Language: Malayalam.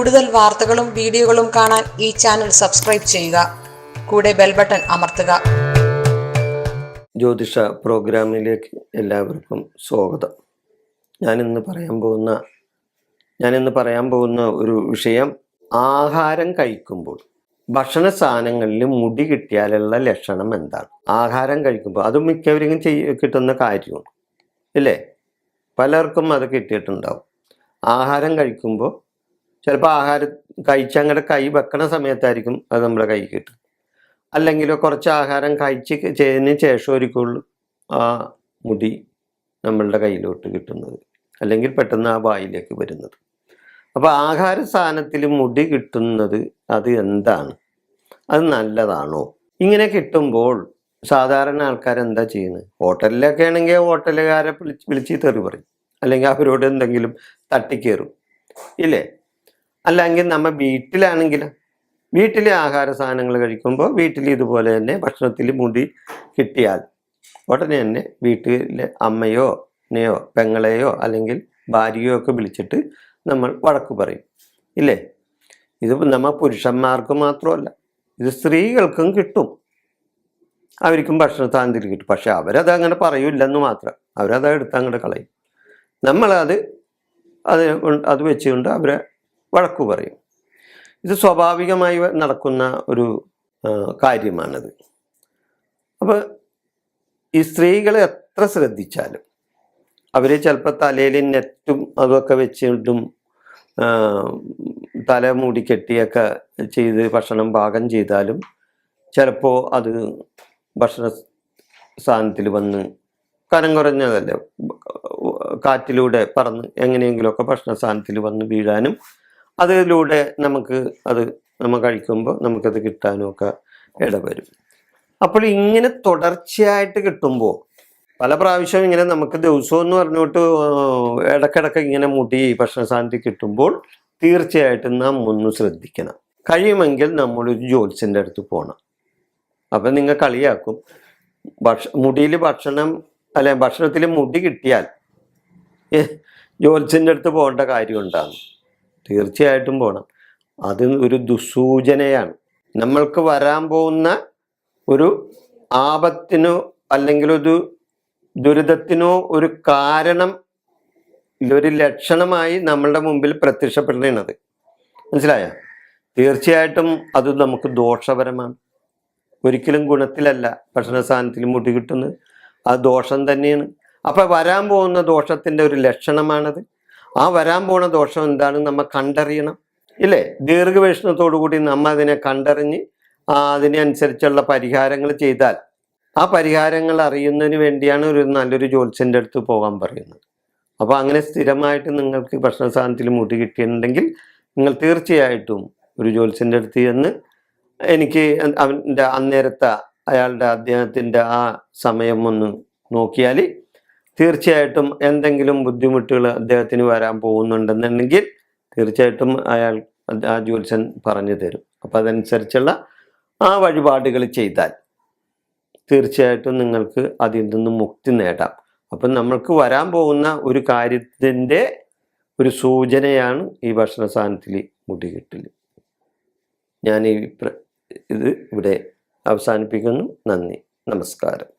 കൂടുതൽ വാർത്തകളും വീഡിയോകളും കാണാൻ ഈ ചാനൽ സബ്സ്ക്രൈബ് ചെയ്യുക. കൂടെ ബെൽ ബട്ടൺ അമർത്തുക. ജ്യോതിഷ പ്രോഗ്രാമിലേക്ക് എല്ലാവർക്കും സ്വാഗതം. ഞാനിന്ന് പറയാൻ പോകുന്ന ഒരു വിഷയം, ആഹാരം കഴിക്കുമ്പോൾ ഭക്ഷണ സാധനങ്ങളിൽ മുടി കിട്ടിയാലുള്ള ലക്ഷണം എന്താണ്? ആഹാരം കഴിക്കുമ്പോൾ അത് മിക്കവരും കിട്ടുന്ന കാര്യമാണ് ഇല്ലേ? പലർക്കും അത് കിട്ടിയിട്ടുണ്ടാവും. ആഹാരം കഴിക്കുമ്പോൾ ചിലപ്പോൾ ആഹാരം കഴിച്ചങ്ങടെ കൈ വെക്കണ സമയത്തായിരിക്കും അത് നമ്മുടെ കൈ കിട്ടും. അല്ലെങ്കിൽ കുറച്ച് ആഹാരം ചെയ്തതിന് ശേഷം ഒരിക്കലുള്ളൂ ആ മുടി നമ്മളുടെ കയ്യിലോട്ട് കിട്ടുന്നത്, അല്ലെങ്കിൽ പെട്ടെന്ന് ആ വായിലേക്ക് വരുന്നത്. അപ്പോൾ ആഹാര സാധനത്തിൽ മുടി കിട്ടുന്നത് അത് എന്താണ്? അത് നല്ലതാണോ? ഇങ്ങനെ കിട്ടുമ്പോൾ സാധാരണ ആൾക്കാർ എന്താ ചെയ്യുന്നത്? ഹോട്ടലിലൊക്കെ ആണെങ്കിൽ ഹോട്ടലുകാരെ വിളിച്ച് തെറി പറയും, അല്ലെങ്കിൽ അവരോട് എന്തെങ്കിലും തട്ടിക്കയറും ഇല്ലേ? അല്ലെങ്കിൽ നമ്മൾ വീട്ടിലെ ആഹാര സാധനങ്ങൾ കഴിക്കുമ്പോൾ വീട്ടിൽ ഇതുപോലെ തന്നെ ഭക്ഷണത്തിൽ മുടി കിട്ടിയാൽ ഉടനെ തന്നെ വീട്ടിലെ അമ്മയോ പെങ്ങളെയോ അല്ലെങ്കിൽ ഭാര്യയോ ഒക്കെ വിളിച്ചിട്ട് നമ്മൾ വഴക്ക് പറയും ഇല്ലേ? ഇത് നമ്മൾ പുരുഷന്മാർക്ക് മാത്രമല്ല, ഇത് സ്ത്രീകൾക്കും കിട്ടും. അവർക്കും ഭക്ഷണ സാധനത്തിൽ കിട്ടും. പക്ഷെ അവരത് അങ്ങനെ പറയൂല്ലെന്ന് മാത്രം, അവരത് എടുത്ത് അങ്ങോട്ട് കളയും. നമ്മളത് വെച്ചുകൊണ്ട് അവരെ വഴക്കു പറയും. ഇത് സ്വാഭാവികമായി നടക്കുന്ന ഒരു കാര്യമാണിത്. അപ്പോൾ ഈ സ്ത്രീകൾ എത്ര ശ്രദ്ധിച്ചാലും, അവർ ചിലപ്പോൾ തലയിൽ നെറ്റും അതൊക്കെ വെച്ചിട്ടും തല മൂടി കെട്ടിയൊക്കെ ചെയ്ത് ഭക്ഷണം പാകം ചെയ്താലും ചിലപ്പോൾ അത് ഭക്ഷണ സാധനത്തിൽ വന്ന് കനം കുറഞ്ഞതല്ലേ, കാറ്റിലൂടെ പറന്ന് എങ്ങനെയെങ്കിലുമൊക്കെ ഭക്ഷണ സാധനത്തിൽ വന്ന് വീഴാനും അതിലൂടെ നമ്മൾ കഴിക്കുമ്പോൾ നമുക്കത് കിട്ടാനും ഒക്കെ ഇടവരും. അപ്പോൾ ഇങ്ങനെ തുടർച്ചയായിട്ട് കിട്ടുമ്പോൾ പല പ്രാവശ്യം ഇങ്ങനെ നമുക്ക് ദിവസവും എന്ന് പറഞ്ഞിട്ട് ഇടയ്ക്കിടയ്ക്ക് ഇങ്ങനെ മുടി ഭക്ഷണ സാധനത്തിൽ കിട്ടുമ്പോൾ തീർച്ചയായിട്ടും നാം ഒന്ന് ശ്രദ്ധിക്കണം. കഴിയുമെങ്കിൽ നമ്മളൊരു ജ്യോത്സ്യൻ്റെ അടുത്ത് പോകണം. അപ്പം നിങ്ങൾ കളിയാക്കും, മുടിയിൽ ഭക്ഷണത്തിൽ മുടി കിട്ടിയാൽ ജ്യോത്സ്യൻ്റെ അടുത്ത് പോകേണ്ട കാര്യം ഉണ്ടാകും. തീർച്ചയായിട്ടും പോകണം. അത് ഒരു ദുസ്സൂചനയാണ്. നമ്മൾക്ക് വരാൻ പോകുന്ന ഒരു ആപത്തിനോ അല്ലെങ്കിൽ ഒരു ദുരിതത്തിനോ ഒരു കാരണം, ഒരു ലക്ഷണമായി നമ്മളുടെ മുമ്പിൽ പ്രത്യക്ഷപ്പെടുന്നത്. മനസ്സിലായോ? തീർച്ചയായിട്ടും അത് നമുക്ക് ദോഷപരമാണ്. ഒരിക്കലും ഗുണത്തിലല്ല ഭക്ഷണ സാധനത്തിൽ മുടി കിട്ടുന്നത്, അത് ദോഷം തന്നെയാണ്. അപ്പം വരാൻ പോകുന്ന ദോഷത്തിൻ്റെ ഒരു ലക്ഷണമാണത്. ആ വരാൻ പോകുന്ന ദോഷം എന്താണെന്ന് നമ്മൾ കണ്ടറിയണം ഇല്ലേ? ദീർഘവീക്ഷണത്തോടു കൂടി നമ്മൾ അതിനെ കണ്ടറിഞ്ഞ് അതിനനുസരിച്ചുള്ള പരിഹാരങ്ങൾ ചെയ്താൽ, ആ പരിഹാരങ്ങൾ അറിയുന്നതിന് വേണ്ടിയാണ് നല്ലൊരു ജ്യോത്സ്യൻ്റെ അടുത്ത് പോകാൻ പറയുന്നത്. അപ്പോൾ അങ്ങനെ സ്ഥിരമായിട്ട് നിങ്ങൾക്ക് ഭക്ഷണ സാധനത്തിൽ മുടി കിട്ടിയിട്ടുണ്ടെങ്കിൽ നിങ്ങൾ തീർച്ചയായിട്ടും ഒരു ജ്യോത്സ്യൻ്റെ അടുത്ത് ചെന്ന് എനിക്ക് അവൻ്റെ അദ്ദേഹത്തിൻ്റെ ആ സമയം ഒന്ന് നോക്കിയാൽ തീർച്ചയായിട്ടും എന്തെങ്കിലും ബുദ്ധിമുട്ടുകൾ അദ്ദേഹത്തിന് വരാൻ പോകുന്നുണ്ടെന്നുണ്ടെങ്കിൽ തീർച്ചയായിട്ടും ആ ജ്യോത്സ്യൻ പറഞ്ഞു തരും. അപ്പം അതനുസരിച്ചുള്ള ആ വഴിപാടുകൾ ചെയ്താൽ തീർച്ചയായിട്ടും നിങ്ങൾക്ക് അതിൽ നിന്ന് മുക്തി നേടാം. അപ്പം നമ്മൾക്ക് വരാൻ പോകുന്ന ഒരു കാര്യത്തിൻ്റെ ഒരു സൂചനയാണ് ഈ ഭക്ഷണ സാധനത്തിൽ മുടി കിട്ടൽ. ഞാൻ ഇത് ഇവിടെ അവസാനിപ്പിക്കുന്നു. നന്ദി, നമസ്കാരം.